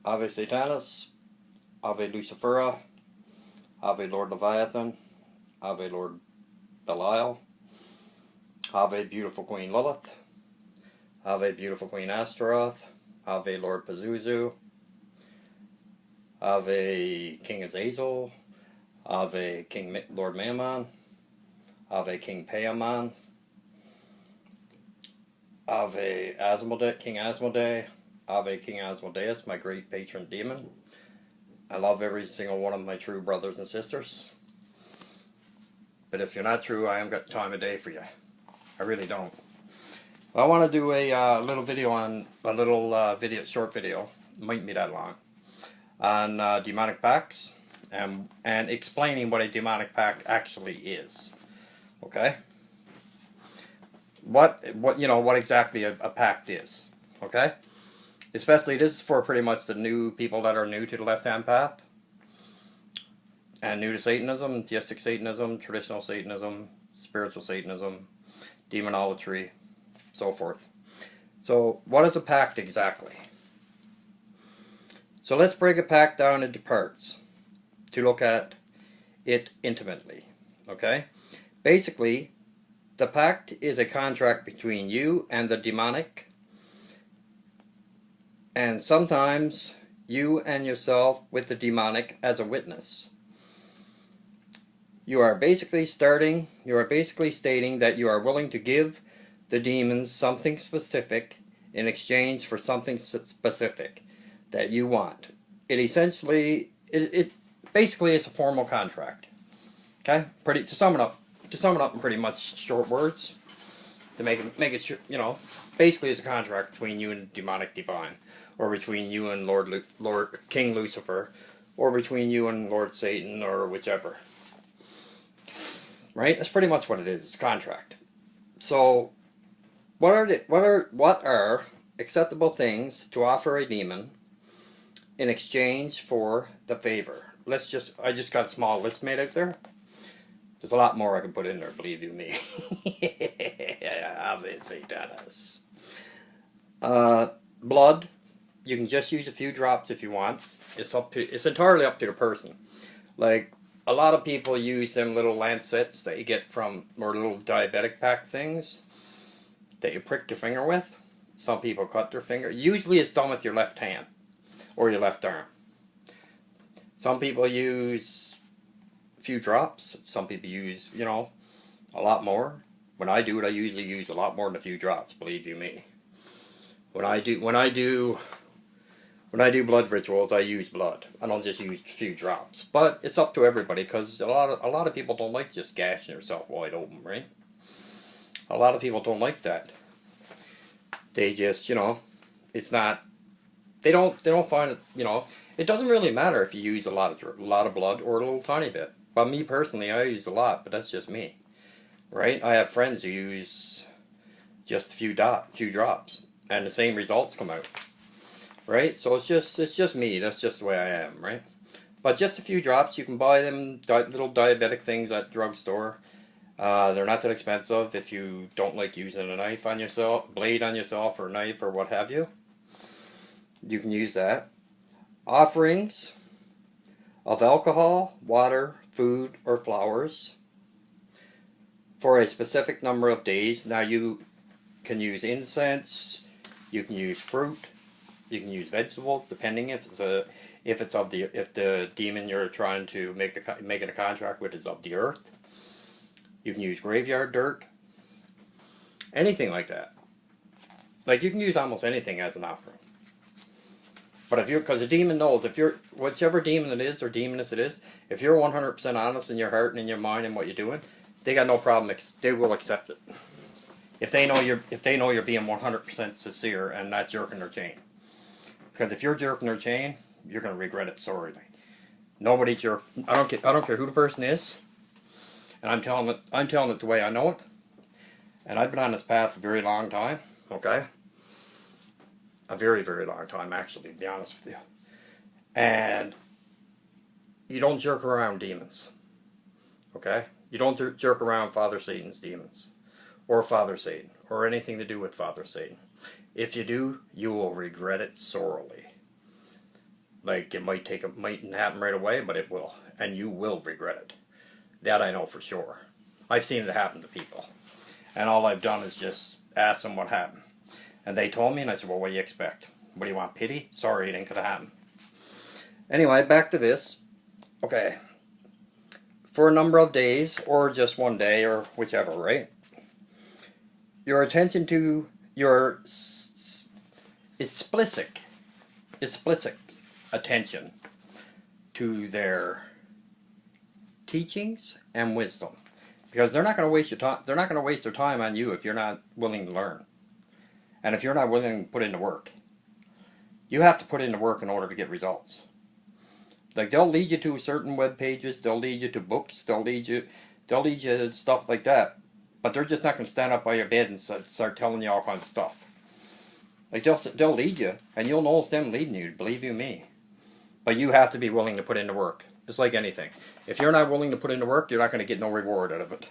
Ave Satanas, Ave Lucifera, Ave Lord Leviathan, Ave Lord Belial, Ave Beautiful Queen Lilith, Ave Beautiful Queen Astaroth, Ave Lord Pazuzu, Ave King Azazel, Ave King Lord Mammon, Ave King Paimon, Ave Asmodee, King Asmodee, Ave King Asmodeus, my great patron demon. I love every single one of my true brothers and sisters. But if you're not true, I haven't got time of day for you. I really don't. I want to do a little video on short video, mightn't be that long, on demonic pacts and explaining what a demonic pact actually is. Okay. What exactly a pact is. Okay. Especially this is for pretty much the new people that are new to the left-hand path and new to Satanism, theistic Satanism, traditional Satanism, spiritual Satanism, demonolatry, so forth. So what is a pact exactly? So let's break a pact down into parts to look at it intimately. Okay? Basically, the pact is a contract between you and the demonic, and sometimes you and yourself with the demonic as a witness. You are basically stating that you are willing to give the demons something specific in exchange for something specific that you want. It basically is a formal contract. Okay? To sum it up in pretty much short words, to make it basically it's a contract between you and demonic divine, or between you and Lord King Lucifer, or between you and Lord Satan, or whichever. Right? That's pretty much what it is. It's a contract. So, what are acceptable things to offer a demon in exchange for the favor? I just got a small list made out there. There's a lot more I can put in there, believe you me. Ave Satanas. Blood. You can just use a few drops if you want. It's entirely up to the person. Like, a lot of people use them little lancets that you get from, or little diabetic pack things that you prick your finger with. Some people cut their finger. Usually it's done with your left hand or your left arm. Some people use a few drops. Some people use, a lot more. When I do it, I usually use a lot more than a few drops, believe you me. When I do blood rituals, I use blood. I don't just use a few drops. But it's up to everybody, because a lot of people don't like just gashing yourself wide open, right? A lot of people don't like that. They just, it's not. They don't find it. It doesn't really matter if you use a lot of blood or a little tiny bit. But me personally, I use a lot, but that's just me, right? I have friends who use just a few drops, and the same results come out. Right? So it's just me. That's just the way I am, right? But just a few drops. You can buy them little diabetic things at the drugstore. They're not that expensive if you don't like using a knife on yourself, blade on yourself, or knife, or what have you. You can use that. Offerings of alcohol, water, food, or flowers for a specific number of days. Now you can use incense. You can use fruit. You can use vegetables, depending if the demon you're trying to make it a contract with is of the earth. You can use graveyard dirt, anything like that. Like, you can use almost anything as an offering. But because the demon knows, whichever demon it is or demoness it is, if you're 100% honest in your heart and in your mind and what you're doing, they got no problem. They will accept it. If they know you're being 100% sincere and not jerking their chain. Because if you're jerking their chain, you're going to regret it sorely. Nobody jerk. I don't care who the person is, and I'm telling it the way I know it. And I've been on this path a very long time. Okay, a very, very long time, actually, to be honest with you. And you don't jerk around demons. Okay, you don't jerk around Father Satan's demons, or Father Satan, or anything to do with Father Satan. If you do, you will regret it sorely. Like, it mightn't happen right away, but it will. And you will regret it. That I know for sure. I've seen it happen to people. And all I've done is just ask them what happened. And they told me, and I said, well, what do you expect? What do you want, pity? Sorry, it ain't gonna happen. Anyway, back to this. Okay. For a number of days, or just one day, or whichever, right? Your attention to your explicit attention to their teachings and wisdom, because they're not going to waste your time. They're not going to waste their time on you if you're not willing to learn, and if you're not willing to put in the work. You have to put in the work in order to get results. Like, they'll lead you to certain web pages, they'll lead you to books, they'll lead you to stuff like that, but they're just not going to stand up by your bed and start telling you all kinds of stuff. Like, they'll lead you, and you'll know it's them leading you, believe you me. But you have to be willing to put in the work. It's like anything. If you're not willing to put in the work, you're not going to get no reward out of it.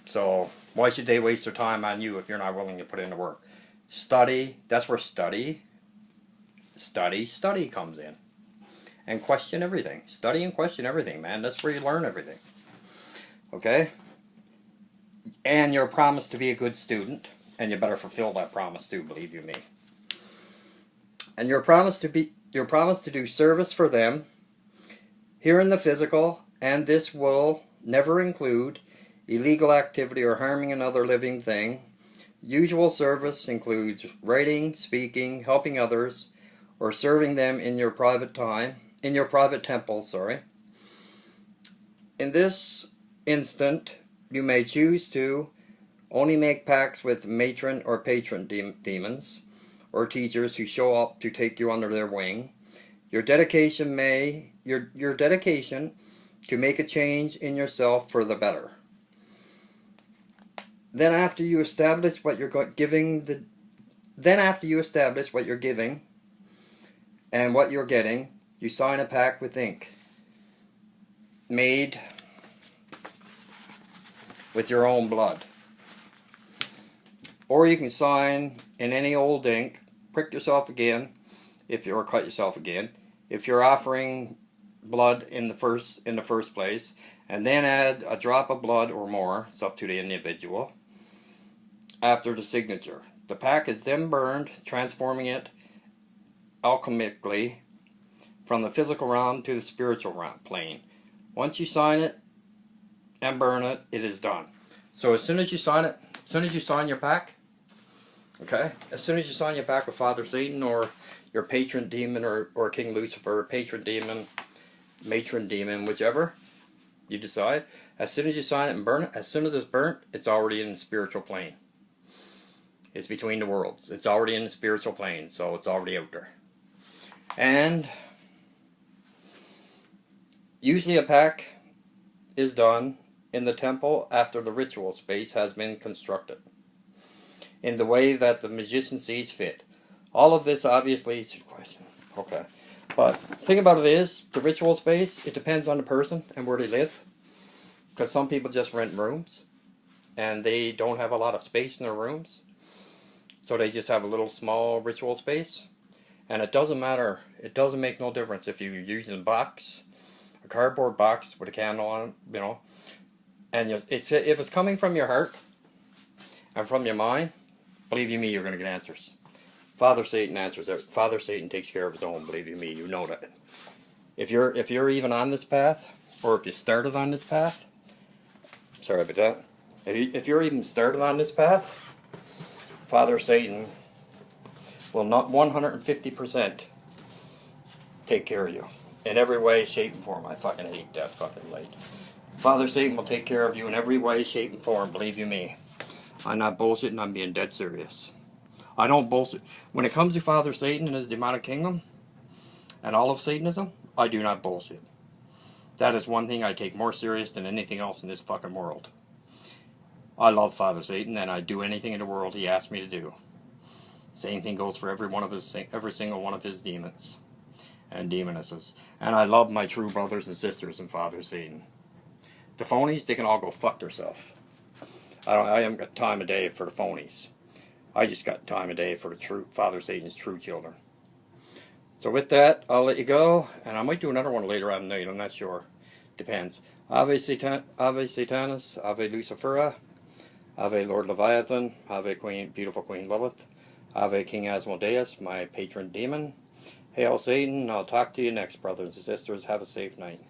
So, why should they waste their time on you if you're not willing to put in the work? Study, that's where study comes in. And question everything. Study and question everything, man. That's where you learn everything. Okay? And you're promised to be a good student. And you better fulfill that promise too, believe you me. And you're promised to do service for them here in the physical, and this will never include illegal activity or harming another living thing. Usual service includes writing, speaking, helping others, or serving them in your private temple, In this instant, you may choose to only make pacts with matron or patron demons, or teachers who show up to take you under their wing. Your dedication to make a change in yourself for the better. Then after you establish what you're giving and what you're getting, you sign a pact with ink made with your own blood. Or you can sign in any old ink, prick yourself again, or cut yourself again, if you're offering blood in the first place, and then add a drop of blood or more, it's up to the individual, after the signature. The pact is then burned, transforming it alchemically from the physical realm to the spiritual plane. Once you sign it and burn it, it is done. So as soon as you sign it, as soon as you sign your pact, okay, as soon as you sign your pact with Father Satan or your patron demon or King Lucifer, patron demon, matron demon, whichever you decide, as soon as you sign it and burn it, as soon as it's burnt, it's already in the spiritual plane. It's between the worlds. It's already in the spiritual plane, so it's already out there. And usually a pact is done in the temple after the ritual space has been constructed, in the way that the magician sees fit. All of this obviously is a question. Okay. But the thing about it is, the ritual space, it depends on the person and where they live. Because some people just rent rooms, and they don't have a lot of space in their rooms. So they just have a little small ritual space. And it doesn't matter, it doesn't make no difference if you're using a box, a cardboard box with a candle on it, And if it's coming from your heart and from your mind, believe you me, you're going to get answers. Father Satan answers it. Father Satan takes care of his own, believe you me, you know that. If you're even on this path, or if you started on this path, sorry about that. If you're even started on this path, Father Satan will not 150% take care of you. In every way, shape, and form. I fucking hate that fucking light. Father Satan will take care of you in every way, shape, and form, believe you me. I'm not bullshitting, I'm being dead serious. I don't bullshit. When it comes to Father Satan and his demonic kingdom, and all of Satanism, I do not bullshit. That is one thing I take more serious than anything else in this fucking world. I love Father Satan, and I do anything in the world he asks me to do. Same thing goes for every single one of his demons and demonesses. And I love my true brothers and sisters in Father Satan. The phonies, they can all go fuck themselves. I haven't got time of day for the phonies. I just got time of day for the true Father Satan's true children. So with that, I'll let you go, and I might do another one later on tonight. I'm not sure. Depends. Ave Satanas, Ave Lucifera, Ave Lord Leviathan, Ave Beautiful Queen Lilith, Ave King Asmodeus, my patron demon. Hail Satan. I'll talk to you next, brothers and sisters. Have a safe night.